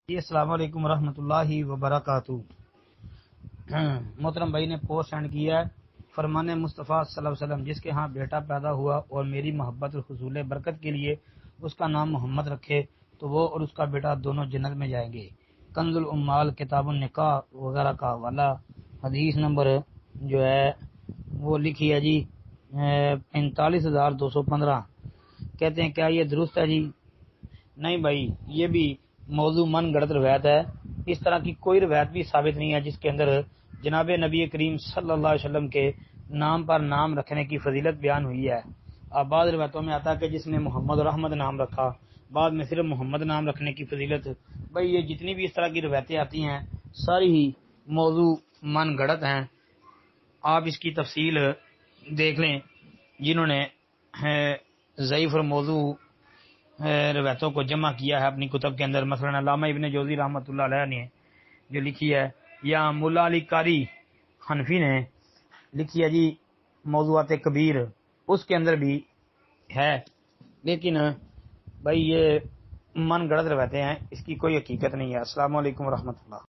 جی السلام علیکم ورحمۃ اللہ وبرکاتہ۔ محترم بھائی نے پوسٹ سینڈ کیا ہے، فرمان مصطفیٰ صلی اللہ علیہ وسلم جس کے ہاں بیٹا پیدا ہوا اور میری محبت اور حصول برکت کے لیے اس کا نام محمد رکھے تو وہ اور اس کا بیٹا دونوں جنت میں جائیں گے۔ کنز العمال کتاب النکاح وغیرہ کا حوالہ حدیث نمبر جو ہے وہ لکھی ہے جی 45,215۔ کہتے ہیں کیا یہ درست ہے جی؟ نہیں بھائی، یہ بھی موضوع من گڑت روایت ہے۔ اس طرح کی کوئی روایت بھی ثابت نہیں ہے جس کے اندر جناب نبی کریم صلی اللہ علیہ وسلم کے نام پر نام رکھنے کی فضیلت بیان ہوئی ہے۔ اب بعض روایتوں میں آتا ہے کہ جس نے محمد اور احمد نام رکھا، بعد میں صرف محمد نام رکھنے کی فضیلت۔ بھائی یہ جتنی بھی اس طرح کی روایتیں آتی ہیں ساری ہی موضوع من گڑت ہیں۔ آپ اس کی تفصیل دیکھ لیں جنہوں نے ضعیف اور موضوع روایتوں کو جمع کیا ہے اپنی کتب کے اندر، مثلا علامہ ابن جوزی رحمۃ اللہ علیہ نے جو لکھی ہے، یا ملا علی قاری حنفی نے لکھی ہے جی موضوعات کبیر، اس کے اندر بھی ہے، لیکن بھائی یہ من گڑت روایتیں ہیں، اس کی کوئی حقیقت نہیں ہے۔ السلام علیکم ورحمۃ اللہ۔